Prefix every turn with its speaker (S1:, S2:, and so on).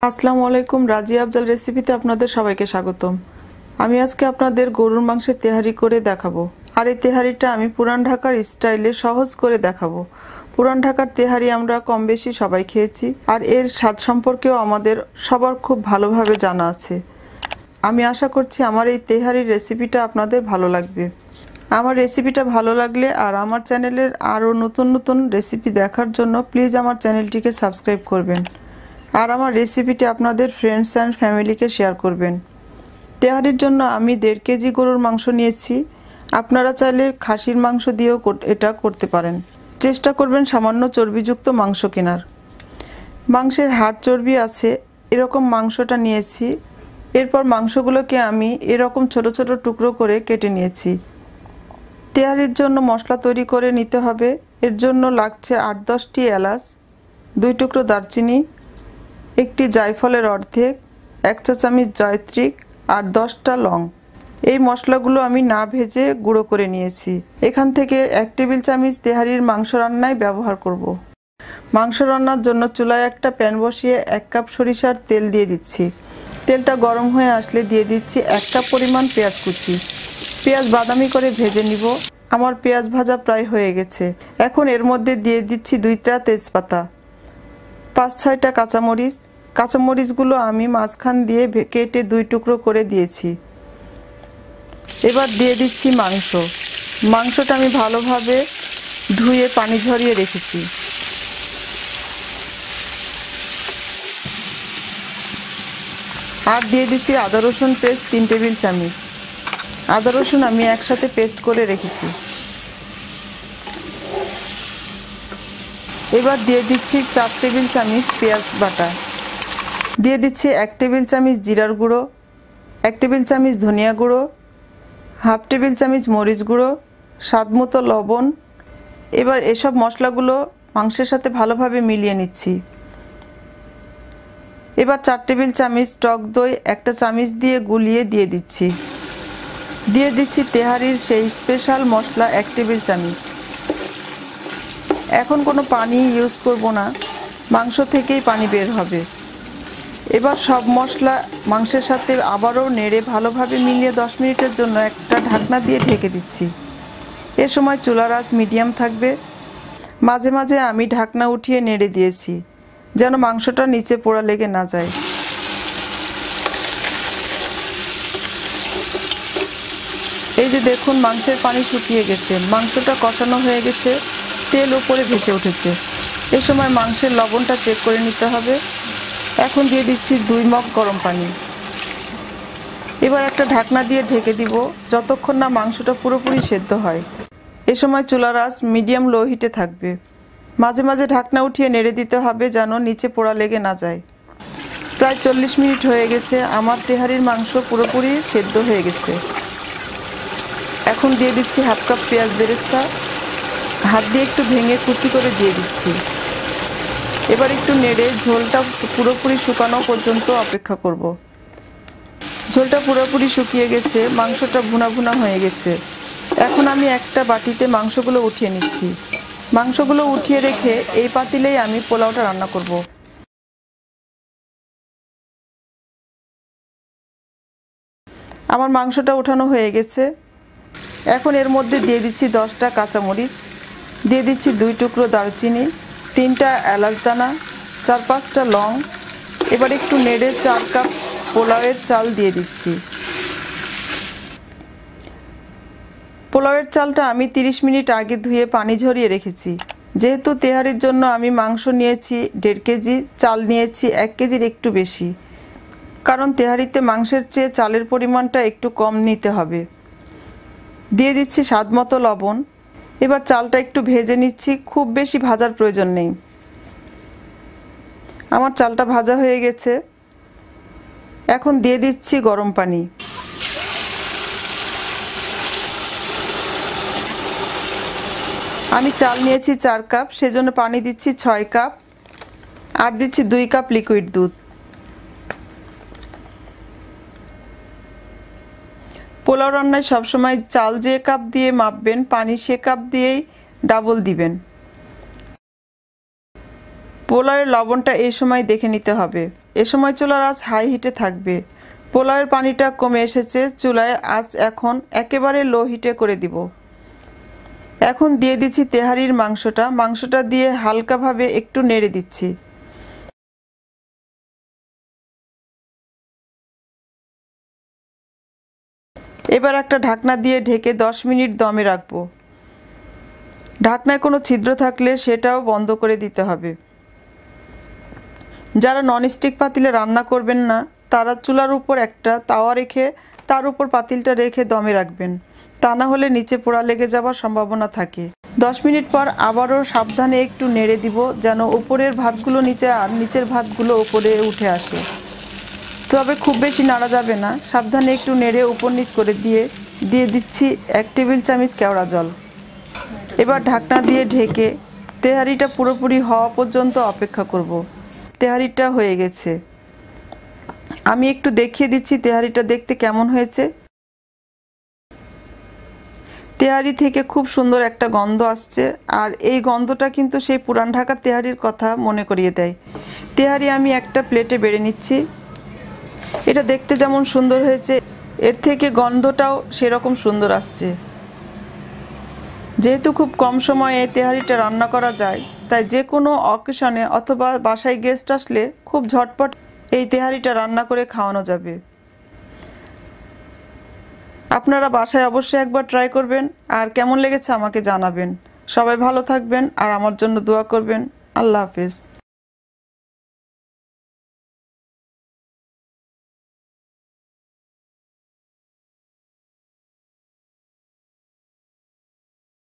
S1: আসসালামু আলাইকুম। রাজিয়া আফজাল রেসিপিতে আপনাদের সবাইকে স্বাগতম। আমি আজকে আপনাদের গরুর মাংসের তেহারি করে দেখাবো। আর এই তেহারিটা আমি পুরান ঢাকার স্টাইলে সহজ করে দেখাবো। পুরান ঢাকার তেহারি আমরা কম বেশি সবাই খেয়েছি, আর এর স্বাদ সম্পর্কেও আমাদের সবার খুব ভালোভাবে জানা আছে। আমি আশা করছি আমার এই তেহারির রেসিপিটা আপনাদের ভালো লাগবে। আমার রেসিপিটা ভালো লাগলে আর আমার চ্যানেলের আরও নতুন নতুন রেসিপি দেখার জন্য প্লিজ আমার চ্যানেলটিকে সাবস্ক্রাইব করবেন। আর আমার রেসিপিটি আপনাদের ফ্রেন্ডস অ্যান্ড ফ্যামিলিকে শেয়ার করবেন। তেহারির জন্য আমি 1.5 কেজি গরুর মাংস নিয়েছি। আপনারা চাইলে খাসির মাংস দিয়েও এটা করতে পারেন। চেষ্টা করবেন সামান্য চর্বিযুক্ত মাংস কেনার। মাংসের হাড় চর্বি আছে এরকম মাংসটা নিয়েছি। এরপর মাংসগুলোকে আমি এরকম ছোট ছোট টুকরো করে কেটে নিয়েছি। তেহারির জন্য মশলা তৈরি করে নিতে হবে। এর জন্য লাগছে 8-10টি এলাচ, 2 টুকরো দারচিনি, একটি জায়ফলের অর্ধেক, 1 চা চামচ জয়ত্রী আর 10টা লং। এই মশলাগুলো আমি না ভেজে গুঁড়ো করে নিয়েছি। এখান থেকে 1 টেবিল চামচ তেহারির মাংস রান্নায় ব্যবহার করব। মাংস রান্নার জন্য চুলায় একটা প্যান বসিয়ে 1 কাপ সরিষার তেল দিয়ে দিচ্ছি। তেলটা গরম হয়ে আসলে দিয়ে দিচ্ছি 1 কাপ পরিমাণ পেঁয়াজ কুচি। পেঁয়াজ বাদামি করে ভেজে নিব। আমার পেঁয়াজ ভাজা প্রায় হয়ে গেছে। এখন এর মধ্যে দিয়ে দিচ্ছি 2টা তেজপাতা, 5-6টা কাঁচামরিচ। কাঁচামরিচগুলো আমি মাঝখান দিয়ে কেটে 2 টুকরো করে দিয়েছি। এবার দিয়ে দিচ্ছি মাংসটা আমি ভালোভাবে ধুয়ে পানি ঝরিয়ে রেখেছি। আর দিয়ে দিচ্ছি আদা রসুন পেস্ট 3 টেবিল চামচ। আদা রসুন আমি একসাথে পেস্ট করে রেখেছি। এবার দিয়ে দিচ্ছি 4 টেবিল চামচ পেঁয়াজ বাটা। দিয়ে দিচ্ছি 1 টেবিল চামচ জিরার গুঁড়ো, 1 টেবিল চামচ ধনিয়া গুঁড়ো, হাফ টেবিল চামচ মরিচ গুঁড়ো, স্বাদ মতো লবণ। এবার এসব মশলাগুলো মাংসের সাথে ভালোভাবে মিলিয়ে নিচ্ছি। এবার 4 টেবিল চামচ টক দই 1টা চামচ দিয়ে গুলিয়ে দিয়ে দিচ্ছি। দিয়ে দিচ্ছি তেহারির সেই স্পেশাল মশলা 1 টেবিল চামচ। এখন কোনো পানি ইউজ করব না, মাংস থেকেই পানি বের হবে। এবার সব মশলা মাংসের সাথে আবারও নেড়ে ভালোভাবে মিলিয়ে 10 মিনিটের জন্য একটা ঢাকনা দিয়ে ঢেকে দিচ্ছি। এ সময় চুলার আঁচ মিডিয়াম থাকবে। মাঝে মাঝে আমি ঢাকনা উঠিয়ে নেড়ে দিয়েছি যেন মাংসটা নিচে পোড়া লেগে না যায়। এই যে দেখুন মাংসের পানি শুকিয়ে গেছে, মাংসটা কষানো হয়ে গেছে, তেল উপরে ভেসে উঠেছে। এ সময় মাংসের লবণটা চেক করে নিতে হবে। এখন দিয়ে দিচ্ছি 2 মগ গরম পানি। এবার একটা ঢাকনা দিয়ে ঢেকে দিব যতক্ষণ না মাংসটা পুরোপুরি সেদ্ধ হয়। এ সময় চুলার আঁচ মিডিয়াম লো হিটে থাকবে। মাঝে মাঝে ঢাকনা উঠিয়ে নেড়ে দিতে হবে যেন নিচে পোড়া লেগে না যায়। প্রায় 40 মিনিট হয়ে গেছে। আমার তেহারির মাংস পুরোপুরি সেদ্ধ হয়ে গেছে। এখন দিয়ে দিচ্ছি হাফ কাপ পেঁয়াজ বেরেস্তা, হাত দিয়ে একটু ভেঙে কুচি করে দিয়ে দিচ্ছি। এবার একটু নেড়ে ঝোলটা পুরোপুরি শুকানো পর্যন্ত অপেক্ষা করব। ঝোলটা পুরোপুরি শুকিয়ে গেছে, মাংসটা ভুনা ভুনা হয়ে গেছে। এখন আমি একটা বাটিতে মাংসগুলো উঠিয়ে নিচ্ছি। মাংসগুলো উঠিয়ে রেখে এই পাতিলেই আমি পোলাওটা রান্না করব। আমার মাংসটা উঠানো হয়ে গেছে। এখন এর মধ্যে দিয়ে দিচ্ছি 10টা কাঁচামরিচ, দিয়ে দিচ্ছি 2 টুকরো দারচিনি, 3টা এলাচ দানা, 4-5টা লং। এবার একটু নেড়ে 4 কাপ পোলাওয়ের চাল দিয়ে দিচ্ছি। পোলাওয়ের চালটা আমি 30 মিনিট আগে ধুয়ে পানি ঝরিয়ে রেখেছি। যেহেতু তেহারির জন্য আমি মাংস নিয়েছি 1.5 কেজি, চাল নিয়েছি 1 কেজির একটু বেশি, কারণ তেহারিতে মাংসের চেয়ে চালের পরিমাণটা একটু কম নিতে হবে। দিয়ে দিচ্ছি স্বাদ মতো লবণ। এবার চালটা একটু ভেজে নিচ্ছি, খুব বেশি ভাজার প্রয়োজন নেই। আমার চালটা ভাজা হয়ে গেছে। এখন দিয়ে দিচ্ছি গরম পানি। আমি চাল নিয়েছি 4 কাপ, সেজন্য পানি দিচ্ছি 6 কাপ, আর দিচ্ছি 2 কাপ লিকুইড দুধ। পোলাও রান্নায় সবসময় চাল যে কাপ দিয়ে মাপবেন, পানি সে কাপ দিয়েই ডাবল দিবেন। পোলাওয়ের লবণটা এই সময় দেখে নিতে হবে। এ সময় চুলার আঁচ হাই হিটে থাকবে। পোলাওয়ের পানিটা কমে এসেছে, চুলায় আঁচ এখন একেবারে লো হিটে করে দিব। এখন দিয়ে দিচ্ছি তেহারির মাংসটা দিয়ে হালকাভাবে একটু নেড়ে দিচ্ছি। এবার একটা ঢাকনা দিয়ে ঢেকে 10 মিনিট দমে রাখবো। ঢাকনায় কোনো ছিদ্র থাকলে সেটাও বন্ধ করে দিতে হবে। যারা ননস্টিক পাতিলে রান্না করবেন না তারা চুলার উপর একটা তাওয়া রেখে তার উপর পাতিলটা রেখে দমে রাখবেন, তা না হলে নিচে পোড়া লেগে যাওয়ার সম্ভাবনা থাকে। 10 মিনিট পর আবারও সাবধানে একটু নেড়ে দিব যেন উপরের ভাতগুলো নিচে আর নিচের ভাতগুলো উপরে উঠে আসে। তবে খুব বেশি নাড়া যাবে না, সাবধানে একটু নেড়ে উপর নিচ করে দিয়ে দিচ্ছি 1 টেবিল চামচ কেওড়া জল। এবার ঢাকনা দিয়ে ঢেকে তেহারিটা পুরোপুরি হওয়া পর্যন্ত অপেক্ষা করব। তেহারিটা হয়ে গেছে, আমি একটু দেখিয়ে দিচ্ছি তেহারিটা দেখতে কেমন হয়েছে। তেহারি থেকে খুব সুন্দর একটা গন্ধ আসছে, আর এই গন্ধটা কিন্তু সেই পুরান ঢাকার তেহারির কথা মনে করিয়ে দেয়। তেহারি আমি একটা প্লেটে বেড়ে নিচ্ছি। এটা দেখতে যেমন সুন্দর হয়েছে, এর থেকে গন্ধটাও সেরকম সুন্দর আসছে। যেহেতু খুব কম সময়ে তেহারিটা রান্না করা যায়, তাই যে কোনো অকেশনে অথবা বাসায় গেস্ট আসলে খুব ঝটপট এই তেহারিটা রান্না করে খাওয়ানো যাবে। আপনারা বাসায় অবশ্যই একবার ট্রাই করবেন, আর কেমন লেগেছে আমাকে জানাবেন। সবাই ভালো থাকবেন আর আমার জন্য দোয়া করবেন। আল্লাহ হাফেজ।